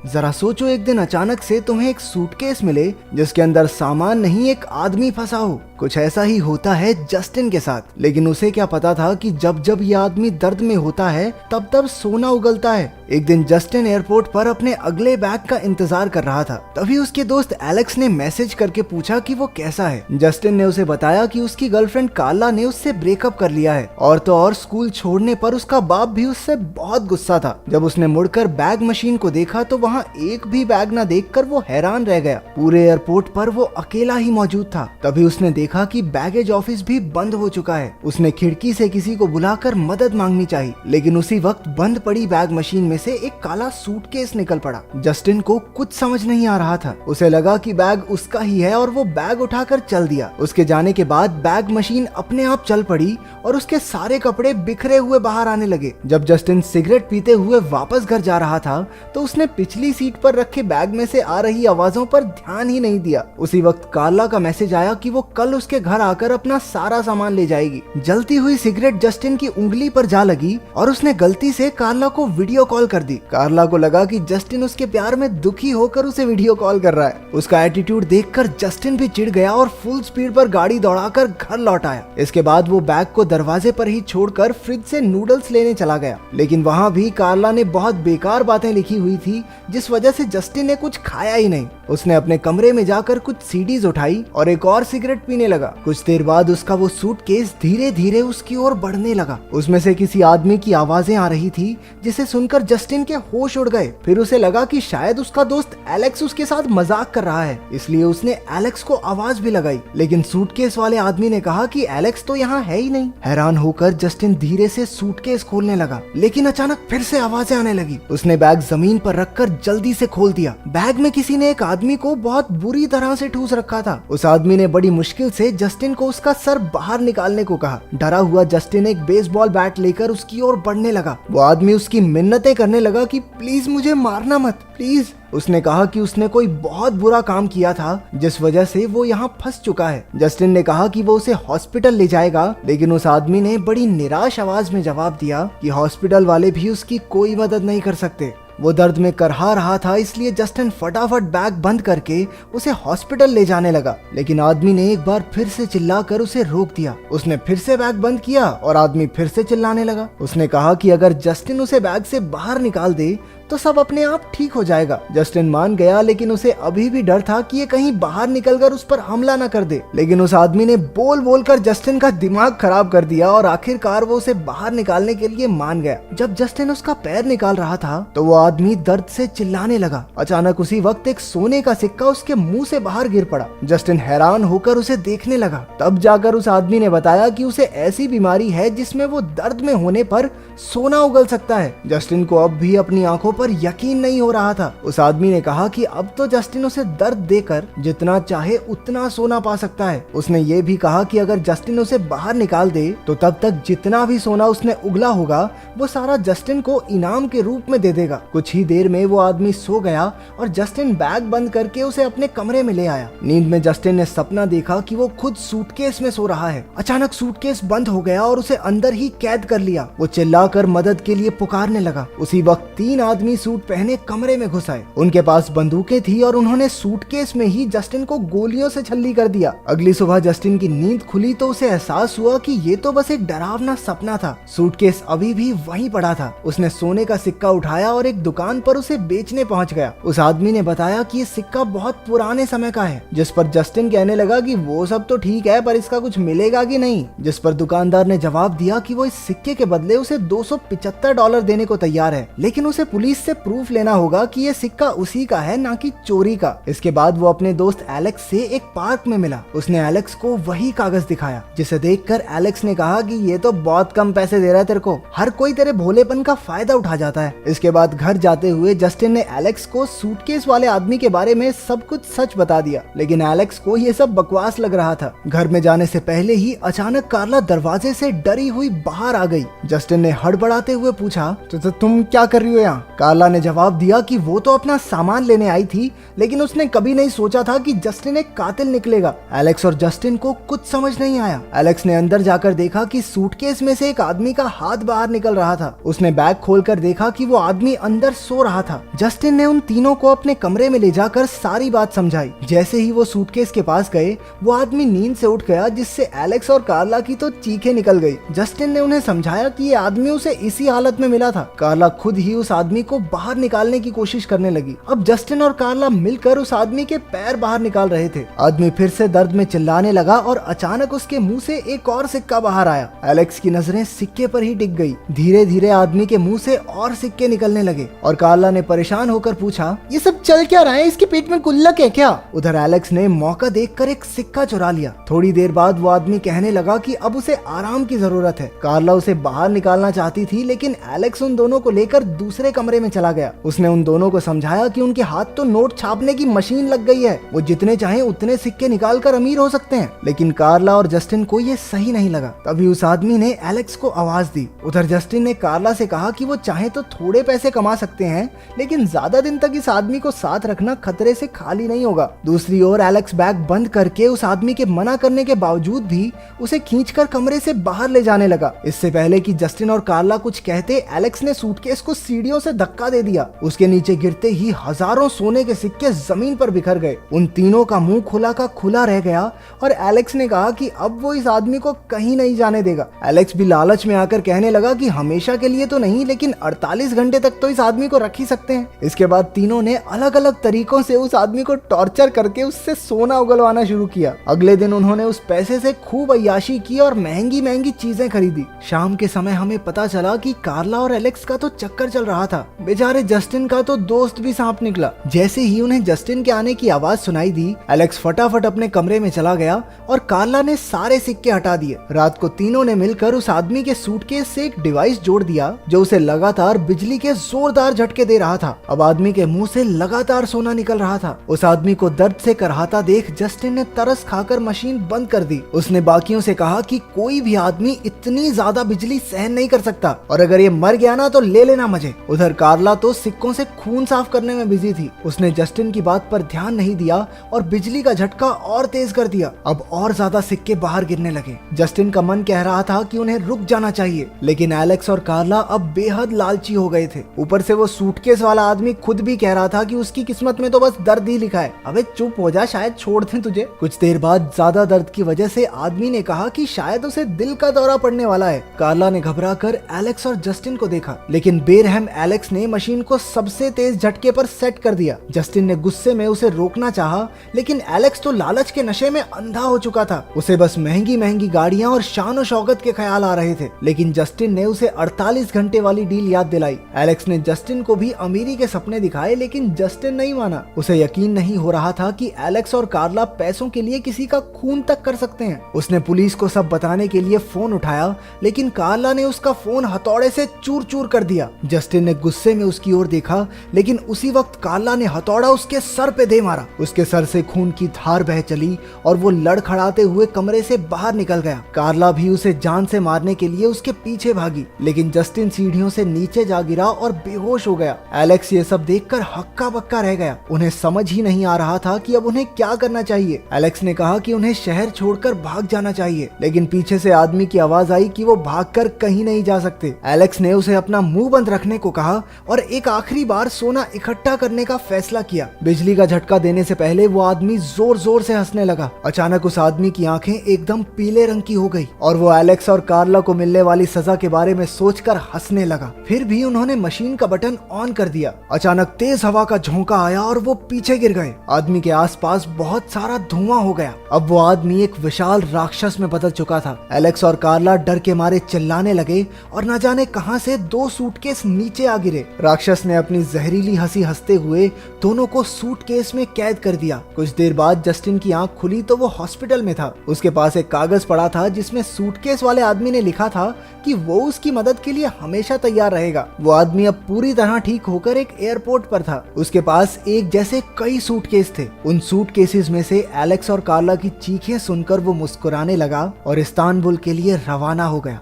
जरा सोचो, एक दिन अचानक से तुम्हें एक सूटकेस मिले जिसके अंदर सामान नहीं, एक आदमी फंसा हो। कुछ ऐसा ही होता है जस्टिन के साथ, लेकिन उसे क्या पता था कि जब जब ये आदमी दर्द में होता है तब तब सोना उगलता है। एक दिन जस्टिन एयरपोर्ट पर अपने अगले बैग का इंतजार कर रहा था। तभी उसके दोस्त एलेक्स ने मैसेज करके पूछा कि वो कैसा है। जस्टिन ने उसे बताया कि उसकी गर्लफ्रेंड कार्ला ने उससे ब्रेकअप कर लिया है, और तो और स्कूल छोड़ने पर उसका बाप भी उससे बहुत गुस्सा था। जब उसने मुड़कर बैग मशीन को देखा तो वहाँ एक भी बैग न देखकर वो हैरान रह गया। पूरे एयरपोर्ट पर वो अकेला ही मौजूद था। तभी उसने देखा कि बैगेज ऑफिस भी बंद हो चुका है। उसने खिड़की से किसी को बुलाकर मदद मांगनी चाहिए, लेकिन उसी वक्त बंद पड़ी बैग मशीन में से एक काला सूटकेस निकल पड़ा। जस्टिन को कुछ समझ नहीं आ रहा था। उसे लगा कि बैग उसका ही है और वो बैग उठाकर चल दिया। उसके जाने के बाद बैग मशीन अपने आप चल पड़ी और उसके सारे कपड़े बिखरे हुए बाहर आने लगे। जब जस्टिन सिगरेट पीते हुए वापस घर जा रहा था तो उसने पिछली सीट पर रखे बैग में से आ रही आवाजों पर ध्यान ही नहीं दिया। उसी वक्त कार्ला का मैसेज आया कि वो कल उसके घर आकर अपना सारा सामान ले जाएगी। जलती हुई सिगरेट जस्टिन की उंगली पर जा लगी और उसने गलती से कार्ला को वीडियो कॉल कर दी। कार्ला को लगा कि जस्टिन उसके प्यार में दुखी होकर उसे वीडियो कॉल कर रहा है। उसका एटीट्यूड देखकर जस्टिन भी चिढ़ गया और फुल स्पीड पर गाड़ी दौड़ाकर घर लौट आया। इसके बाद वो बैग को दरवाजे पर ही छोड़कर फ्रिज से नूडल्स लेने चला गया, लेकिन वहाँ भी कार्ला ने बहुत बेकार बातें लिखी हुई थी, जिस वजह से जस्टिन ने कुछ खाया ही नहीं। उसने अपने कमरे में जाकर कुछ सीडीज उठाई और एक और सिगरेट पीने लगा। कुछ देर बाद उसका वो सूटकेस धीरे धीरे उसकी ओर बढ़ने लगा। उसमें से किसी आदमी की आवाजें आ रही थी, जिसे सुनकर जस्टिन के होश उड़ गए। फिर उसे लगा कि शायद उसका दोस्त एलेक्स उसके साथ मजाक कर रहा है, इसलिए उसने एलेक्स को आवाज भी लगाई, लेकिन सूटकेस वाले आदमी ने कहा कि एलेक्स तो यहाँ है ही नहीं। हैरान होकर जस्टिन धीरे से सूटकेस खोलने लगा, लेकिन अचानक फिर से आवाजें आने लगी। उसने बैग जमीन पर रखकर जल्दी से खोल दिया। बैग में किसी ने एक आदमी को बहुत बुरी तरह से ठूस रखा था। उस आदमी ने बड़ी मुश्किल से जस्टिन को उसका सर बाहर निकालने को कहा। डरा हुआ जस्टिन एक बेसबॉल बैट लेकर उसकी ओर बढ़ने लगा। वो आदमी उसकी मिन्नतें करने लगा कि प्लीज मुझे मारना मत, प्लीज। उसने कहा कि उसने कोई बहुत बुरा काम किया था जिस वजह से वो यहाँ फंस चुका है। जस्टिन ने कहा कि वो उसे हॉस्पिटल ले जाएगा, लेकिन उस आदमी ने बड़ी निराश आवाज में जवाब दिया कि हॉस्पिटल वाले भी उसकी कोई मदद नहीं कर सकते। वो दर्द में करहा रहा था, इसलिए जस्टिन फटाफट बैग बंद करके उसे हॉस्पिटल ले जाने लगा, लेकिन आदमी ने एक बार फिर से चिल्लाकर उसे रोक दिया। उसने फिर से बैग बंद किया और आदमी फिर से चिल्लाने लगा। उसने कहा कि अगर जस्टिन उसे बैग से बाहर निकाल दे तो सब अपने आप ठीक हो जाएगा। जस्टिन मान गया, लेकिन उसे अभी भी डर था कि ये कहीं बाहर निकलकर उस पर हमला न कर दे। लेकिन उस आदमी ने बोल बोल कर जस्टिन का दिमाग खराब कर दिया और आखिरकार वो उसे बाहर निकालने के लिए मान गया। जब जस्टिन उसका पैर निकाल रहा था तो वो आदमी दर्द से चिल्लाने लगा। अचानक उसी वक्त एक सोने का सिक्का उसके मुंह से बाहर गिर पड़ा। जस्टिन हैरान होकर उसे देखने लगा। तब जाकर उस आदमी ने बताया कि उसे ऐसी बीमारी है जिसमें वो दर्द में होने पर सोना उगल सकता है। जस्टिन को अब भी अपनी आंखों पर यकीन नहीं हो रहा था। उस आदमी ने कहा कि अब तो जस्टिन उसे दर्द देकर जितना चाहे उतना सोना पा सकता है। उसने ये भी कहा कि अगर जस्टिन उसे बाहर निकाल दे तो तब तक जितना भी सोना उसने उगला होगा वो सारा जस्टिन को इनाम के रूप में दे देगा। कुछ ही देर में वो आदमी सो गया और जस्टिन बैग बंद करके उसे अपने कमरे में ले आया। नींद में जस्टिन ने सपना देखा कि वो खुद सूटकेस में सो रहा है। अचानक सूटकेस बंद हो गया और उसे अंदर ही कैद कर लिया। वो चिल्लाकर मदद के लिए पुकारने लगा। उसी वक्त 3 आदमी सूट पहने कमरे में घुस आए। उनके पास बंदूकें थी और उन्होंने सूटकेस में ही जस्टिन को गोलियों से छल्ली कर दिया। अगली सुबह जस्टिन की नींद खुली तो उसे एहसास हुआ कि ये तो बस एक डरावना सपना था। सूटकेस अभी भी वहीं पड़ा था। उसने सोने का सिक्का उठाया और एक दुकान पर उसे बेचने पहुंच गया। उस आदमी ने बताया कि ये सिक्का बहुत पुराने समय का है, जिस पर जस्टिन कहने लगा कि वो सब तो ठीक है, पर इसका कुछ मिलेगा कि नहीं। जिस पर दुकानदार ने जवाब दिया कि वो इस सिक्के के बदले उसे $275 देने को तैयार है, लेकिन उसे पुलिस से प्रूफ लेना होगा कि ये सिक्का उसी का है, ना कि चोरी का। इसके बाद वो अपने दोस्त एलेक्स से एक पार्क में मिला। उसने एलेक्स को वही कागज दिखाया, जिसे देखकर एलेक्स ने कहा कि ये तो बहुत कम पैसे दे रहा है तेरे को, हर कोई तेरे भोलेपन का फायदा उठा जाता है। इसके बाद घर जाते हुए जस्टिन ने एलेक्स को सूटकेस वाले आदमी के बारे में सब कुछ सच बता दिया, लेकिन एलेक्स को ये सब बकवास लग रहा था। घर में जाने से पहले ही अचानक कार्ला दरवाजे से डरी हुई बाहर आ गई। जस्टिन ने हड़बड़ाते हुए पूछा, तो तुम क्या कर रही हो यहाँ? कार्ला ने जवाब दिया कि वो तो अपना सामान लेने आई थी, लेकिन उसने कभी नहीं सोचा था कि जस्टिन एक कातिल निकलेगा। एलेक्स और जस्टिन को कुछ समझ नहीं आया। एलेक्स ने अंदर जाकर देखा कि सूटकेस में से एक आदमी का हाथ बाहर निकल रहा था। उसने बैग खोलकर देखा कि वो आदमी अंदर सो रहा था। जस्टिन ने उन तीनों को अपने कमरे में ले जाकर सारी बात समझाई। जैसे ही वो सूटकेस के पास गए, वो आदमी नींद से उठ गया, जिससे एलेक्स और कार्ला की तो चीखें निकल गई। जस्टिन ने उन्हें समझाया कि ये आदमी उसे इसी हालत में मिला था। कार्ला खुद ही उस आदमी को बाहर निकालने की कोशिश करने लगी। अब जस्टिन और कार्ला मिलकर उस आदमी के पैर बाहर निकाल रहे थे। आदमी फिर से दर्द में चिल्लाने लगा और अचानक उसके मुंह से एक और सिक्का बाहर आया। एलेक्स की नजरें सिक्के पर ही टिक गई। धीरे धीरे आदमी के मुंह से और सिक्के निकलने लगे और कार्ला ने परेशान होकर पूछा, ये सब चल क्या रहा है? इसके पेट में गुल्लक है क्या? उधर एलेक्स ने मौका देखकर एक सिक्का चुरा लिया। थोड़ी देर बाद वो आदमी कहने लगा कि अब उसे आराम की जरूरत है। कार्ला उसे बाहर निकालना चाहती थी, लेकिन एलेक्स उन दोनों को लेकर दूसरे कमरे में चला गया। उसने उन दोनों को समझाया कि उनके हाथ तो नोट छापने की मशीन लग गई है, वो जितने चाहे उतने सिक्के निकाल कर अमीर हो सकते हैं। लेकिन कार्ला और जस्टिन को ये सही नहीं लगा। तभी उस आदमी ने एलेक्स को आवाज दी। उधर जस्टिन ने कार्ला से कहा कि वो चाहे तो थोड़े पैसे कमा सकते हैं, लेकिन ज्यादा दिन तक इस आदमी को साथ रखना खतरे से खाली नहीं होगा। दूसरी ओर एलेक्स बैग बंद करके उस आदमी के मना करने के बावजूद भी उसे खींचकर कमरे से बाहर ले जाने लगा। इससे पहले कि जस्टिन और कार्ला कुछ कहते, एलेक्स ने सूटकेस को सीढ़ियों से धक्का दे दिया। उसके नीचे गिरते ही हजारों सोने के सिक्के जमीन पर बिखर गए। उन तीनों का मुंह खुला का खुला रह गया और एलेक्स ने कहा कि अब वो इस आदमी को कहीं नहीं जाने देगा। एलेक्स भी लालच में आकर कहने लगा कि हमेशा के लिए तो नहीं, लेकिन 48 घंटे तक तो इस आदमी को रख ही सकते हैं। इसके बाद तीनों ने अलग अलग तरीकों से उस आदमी को टॉर्चर करके उससे सोना उगलवाना शुरू किया। अगले दिन उन्होंने उस पैसे से खूब अय्याशी की और महंगी महंगी चीजें खरीदी। शाम के समय हमें पता चला कि कार्ला और एलेक्स का तो चक्कर चल रहा था। बेचारे जस्टिन का तो दोस्त भी सांप निकला। जैसे ही उन्हें जस्टिन के आने की आवाज सुनाई दी, एलेक्स फटाफट अपने कमरे में चला गया और कार्ला ने सारे सिक्के हटा दिए। रात को तीनों ने मिलकर उस आदमी के सूटकेस से एक डिवाइस जोड़ दिया जो उसे लगातार बिजली के जोरदार झटके दे रहा था। अब आदमी के मुंह से लगातार सोना निकल रहा था। उस आदमी को दर्द से करहाता देख जस्टिन ने तरस खाकर मशीन बंद कर दी। उसने बाकियों से कहा कि कोई भी आदमी इतनी ज्यादा बिजली सहन नहीं कर सकता और अगर ये मर गया ना तो ले लेना मजे। उधर कार्ला तो सिक्कों से खून साफ करने में बिजी थी। उसने जस्टिन की बात पर ध्यान नहीं दिया और बिजली का झटका और तेज कर दिया। अब और ज्यादा सिक्के बाहर गिरने लगे। जस्टिन का मन कह रहा था कि उन्हें रुक जाना चाहिए, लेकिन एलेक्स और कार्ला अब बेहद लालची हो गए थे। ऊपर से वो सूटकेस वाला आदमी खुद भी कह रहा था कि उसकी किस्मत में तो बस दर्द ही लिखा है। अबे चुप हो जा, शायद छोड़ दें तुझे। कुछ देर बाद ज्यादा दर्द की वजह से आदमी ने कहा कि शायद उसे दिल का दौरा पड़ने वाला है। कार्ला ने घबराकर एलेक्स और जस्टिन को देखा, लेकिन बेरहम एलेक्स ने मशीन को सबसे तेज झटके पर सेट कर दिया। जस्टिन ने गुस्से में उसे रोकना चाहा, लेकिन एलेक्स तो लालच के नशे में अंधा हो चुका था। उसे बस महंगी महंगी गाड़ियां और शान और शौकत के ख्याल आ रहे थे। लेकिन जस्टिन ने उसे 48 घंटे वाली डील याद दिलाई। एलेक्स ने जस्टिन को भी अमीरी के सपने दिखाए, लेकिन जस्टिन नहीं माना। उसे यकीन नहीं हो रहा था कि एलेक्स और कार्ला पैसों के लिए किसी का खून तक कर सकते हैं। उसने पुलिस को सब बताने के लिए फोन उठाया, लेकिन कार्ला ने उसका फोन हथौड़े से चूर चूर कर दिया। जस्टिन ने गुस्से में उसकी ओर देखा, लेकिन उसी वक्त कार्ला ने हथौड़ा उसके सर पे दे मारा। उसके सर से खून की धार बह चली और वो लड़खड़ाते हुए कमरे से बाहर निकल गया। कार्ला भी उसे जान से मारने के लिए उसके पीछे भागी, लेकिन जस्टिन सीढ़ियों से नीचे जा गिरा और बेहोश हो गया। एलेक्स ये सब देखकर हक्का बक्का रह गया। उन्हें समझ ही नहीं आ रहा था कि अब उन्हें क्या करना चाहिए। एलेक्स ने कहा कि उन्हें शहर छोड़कर भाग जाना चाहिए, लेकिन पीछे से आदमी की आवाज आई कि वो भागकर कहीं नहीं जा सकते। एलेक्स ने उसे अपना मुंह बंद रखने को कहा और एक आखिरी बार सोना इकट्ठा करने का फैसला किया। बिजली का झटका देने से पहले वो आदमी जोर जोर से हंसने लगा। अचानक उस आदमी की आंखें एकदम पीले रंग की हो गई और वो एलेक्स और कार्ला को मिलने वाली सजा के बारे में सोचकर हंसने लगा। फिर भी उन्होंने मशीन का बटन ऑन कर दिया। अचानक तेज हवा का झोंका आया और वो पीछे गिर गए। आदमी के आसपास बहुत सारा धुआं हो गया। अब वो आदमी एक विशाल राक्षस में बदल चुका था। एलेक्स और कार्ला डर के मारे चिल्लाने लगे और न जाने कहां से 2 सूटकेस नीचे आ गिरे। राक्षस ने अपनी जहरीली हंसी हंसते हुए दोनों को सूटकेस में कैद कर दिया। कुछ देर बाद जस्टिन की आंख खुली तो वो हॉस्पिटल में था। उसके पास एक कागज पड़ा था जिसमें सूटकेस वाले आदमी ने लिखा था कि वो उसकी मदद के लिए हमेशा तैयार रहेगा। वो आदमी अब पूरी तरह ठीक होकर एक एयरपोर्ट पर था। उसके पास एक जैसे कई सूटकेस थे। उन सूटकेसेस में से एलेक्स और कार्ला की चीखें सुनकर वो मुस्कुराने लगा और इस्तांबुल के लिए रवाना हो गया।